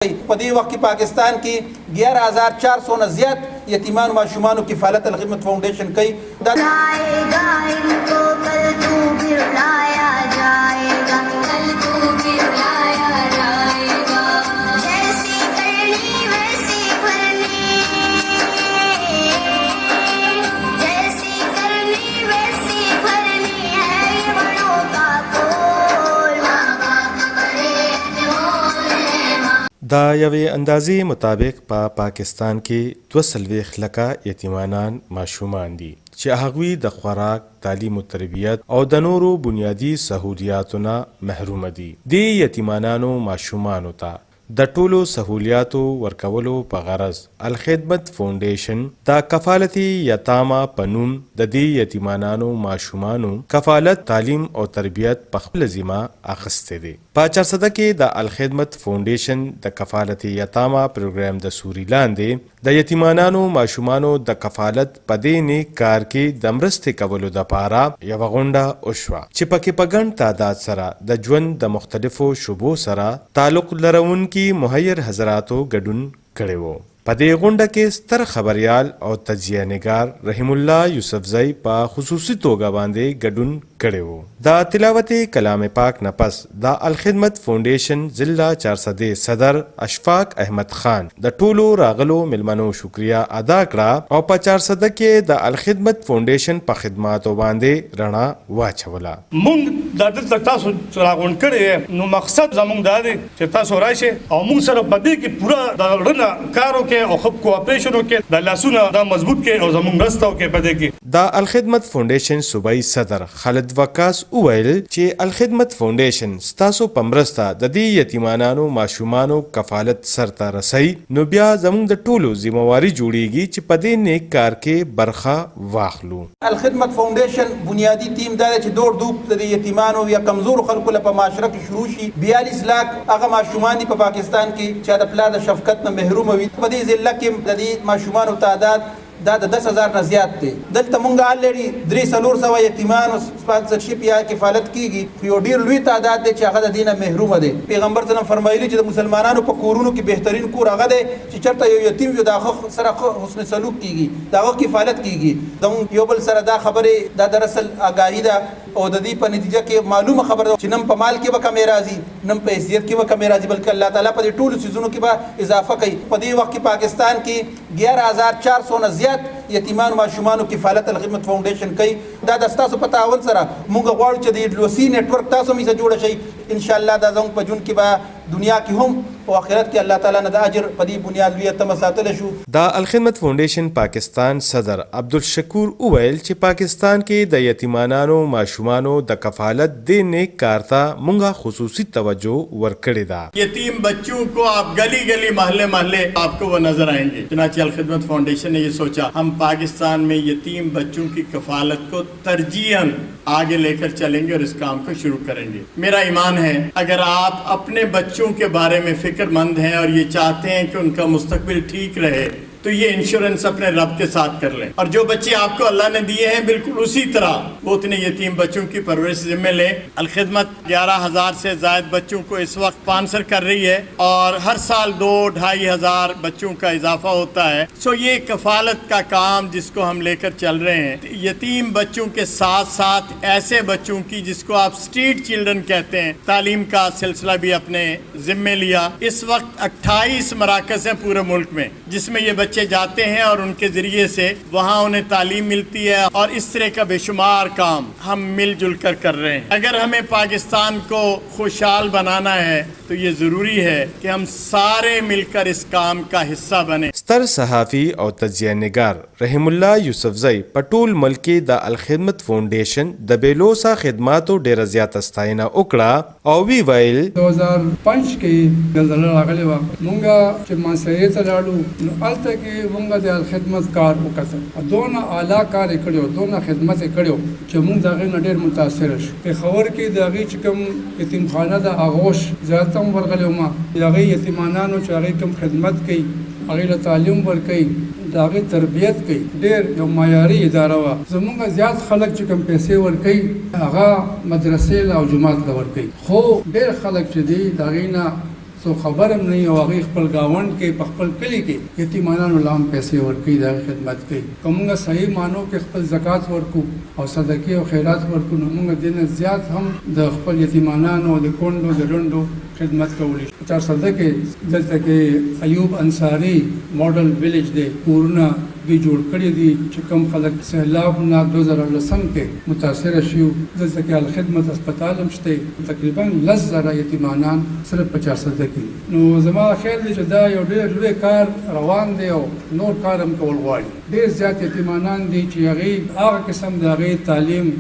په دې وخت کې پاکستان کې 11400 نه زیات یتیمان ماشومانو کفالت الخدمت فاؤنڈیشن کوي. دا یوې اندازې مطابق په پاکستان کې 240 لکه یتیمانان ماشومان دي چې هغوی د خوراک، تعلیم و تربیت او د نورو بنیادی سہولیاتو نه محروم دي. د یتیمانانو ماشومانو ته د ټولو سہولیاتو ورکولو په غرض الخدمت فاؤنډیشن د کفالت یتاما په نوم د دې یتیمانانو ماشومانو کفالت، تعلیم او تربیت په خپل ذمه اخیستی دی. په چارسده کې د الخدمت فاؤنډیشن د کفالت یتاما پروګرام د سوري لاندې د یتیمانانو ماشومانو د کفالت په دې نیک کار کې د مرستې کولو دپاره یوه غونډه وشوه چې پکې په ګڼ تعداد سره د ژوند د مختلفو شعبو سره تعلق لرونکي مهیر حضراتو ګډون کړی و. په دې غونډه کې ستر خبریال او تجزیه نگار رحیم الله یوسفزئی په خصوصي توګه باندې ګډون کړی و. د تلاوت کلام پاک نه پس د الخدمت فاؤنډیشن ضلع 400 صدر اشفاق احمد خان د ټولو راغلو ملمنو شکریا ادا کړه او په 400 کې د الخدمت فاؤنډیشن په خدماتو باندې رڼا واچوله. مونږ د دلته تاسو راغونډ کړی نو مقصد زموږ دا دی چې تاسو راشئ او مونږ سره په دې کې پوره د رڼا کار وکړئ او خپ کوآپریشن وکړئ، د لاسونه دا مضبوط کړئ او زموږ مرسته وکړئ په دې کې. د الخدمت فاؤنډیشن صوبایي صدر خالد وقاص وویل چې الخدمت فاؤنډیشن ستاسو په مرسته د دې یتیمانانو ماشومانو کفالت سرته رسوي، نو بیا زموږ د ټولو ذمہواري جوړیږي چې په دې نیک کار کې برخه واخلو. الخدمت فاؤنډیشن بنیادی ټیم دا چې دور دوب د یتیمانو یا کمزور خلکو لپاره معاشره کې شروع شي. 42 لک هغه ماشومان دي په پاکستان کې چې د پلار د شفقت نه محروم وي. په دې ضلع کې د دې ماشومانو تعداد دا د 10,000 نه زیات دی. دلته مونږ الریډي 300 یتیمانو سپانسرشپ یا کفالت کیږي. یو ډیر لوی تعداد دی چې هغه د دینه محروم دي. پیغمبر صلی الله علیه وسلم فرمایلی چې د مسلمانانو په کورونو کې بهترین کور هغه دی چې چرته یو یتیم یو دغه سره حسن سلوک کیږي، دغه کفالت کیږي. د یو بل سره دا خبره دا دراصل آگاهی ده او د دې په نتیجه کې معلومه خبره چې نم په مال کې به کمی راځي، نم په حیثیت کې به کمی راځي، بلکې الله تعالی په دې ټولو سيزونو کې به اضافه کوي. په دې وخت کې پاکستان کې 11400 نه زیات یتیمان ماشومانو کفالت الخدمت فاؤنډیشن کوي. دا د تاسو په تعاون سره موږ غواړو چې د لوسی نیټ ورک تاسو می سره جوړ شي. ان شاء الله دا زموږ په جون کې به دنیا کې هم او آخرت کې الله تعالی نه د اجر په دې بنیاد لوی تم ساتل شو. د الخدمت فاؤنډیشن پاکستان صدر عبدالشکور اویل چې پاکستان کې د یتیمانانو ماشومانو د کفالت د نیک کار ته مونږه خصوصي توجه ورکړې ده. یتیم بچوں کو آپ گلی گلی محلے محلے آپ کو وہ نظر آئیں گے. چنانچہ الخدمت فاؤنڈیشن نے یہ سوچا ہم پاکستان میں یتیم بچوں کی کفالت کو ترجیحاً آگے لے کر چلیں گے اور اس کام کو شروع کریں گے. میرا ایمان ہے اگر آپ اپنے بچوں کے بارے میں فکر مند ہیں اور یہ چاہتے ہیں کہ ان کا مستقبل ٹھیک رہے تو یہ انشورنس اپنے رب کے ساتھ کر لیں اور جو بچے آپ کو اللہ نے دیے ہیں بالکل اسی طرح وہ اتنے یتیم بچوں کی پرورش ذمہ لیں. الخدمت 11,000 سے زائد بچوں کو اس وقت اسپانسر کر رہی ہے اور ہر سال 2-2.5 ہزار بچوں کا اضافہ ہوتا ہے. سو یہ کفالت کا کام جس کو ہم لے کر چل رہے ہیں یتیم بچوں کے ساتھ ساتھ ایسے بچوں کی جس کو آپ اسٹریٹ چلڈرن کہتے ہیں تعلیم کا سلسلہ بھی اپنے ذمہ لیا. اس وقت 28 مراکز ہیں پورے ملک میں جس میں یہ بچے جاتے ہیں اور ان کے ذریعے سے وہاں انہیں تعلیم ملتی ہے اور اس طرح کا بے شمار کام ہم مل جل کر رہے ہیں. اگر ہمیں پاکستان کو خوشحال بنانا ہے تو یہ ضروری ہے کہ ہم سارے مل کر اس کام کا حصہ بنیں. ستر صحافی او تجزیه نگار رحیم الله یوسفزئی په ټول ملک کې د الخدمت فاؤنډیشن د بیلوسا خدماتو ډیره زیاته ستاینه وکړه او وی ویل 2005 کې زلزلہ راغلی و. مونږ چې ماسیې ته لاړو نو هلته کې مونږ د الخدمت کار وکړ. دونه اعلی کار کړو، دونه خدمت کړو چې مونږ دغه نه ډیر متاثر شو. په خبر کې دغه چې کوم یتیمخانه د اغوش زیاته ورغلی ما دغه یتیمانانو چې هغه کوم خدمت کوي هغه تعلیم ورکوي داغه تربیت کوي ډیر یو معیاري اداره وا. زمونږ زیات خلک چې کوم پیسې ورکوي هغه مدرسې او جماعت ته ورکوي، خو ډیر خلک چې دی داغه نه سو خبر هم نه او هغه خپل گاوند کې په خپل کلی کې یتیمانو لام پیسې ورکړي د خدمت کوي کومه صحیح مانو کې خپل زکات ورکو او صدقې او خیرات ورکو نو موږ دینه زیات هم د خپل یتیمانو د کونډو د لوندو خدمت کولی 400 کې دلته کې ایوب انصاری ماډل ویلیج دی کورونه دی جوړ کړی دي چې کوم خلک سیلاب نه 2010 کې متاثر شیو دلته کې الخدمت هسپتال هم شته تقریبا 10,000 یتیمانان صرف 400 کې نو زما خیال دی چې دا یو ډېر لوی کار روان دی او نور کار هم کول غواړي ډېر زیات یتیمانان دي چې هغه قسم د هغې تعلیم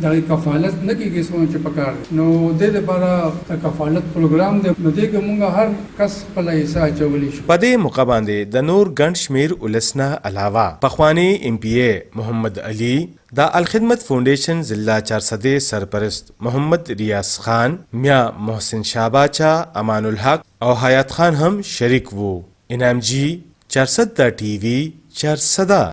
د کفالت نه کېږي څومره چې پکار نو د دې لپاره کفالت پروګرام دی نو دې کې موږ هر کس خپل حصہ اچولی شو په دې موقع باندې د نور ګڼ شمیر ولسنه علاوه پخوانی MP محمد علي د الخدمت فاونډیشن ضلع 400 سرپرست محمد ریاض خان میا محسن شاباچا امان الحق او حیات خان هم شریک وو انعام جی 400 TV 400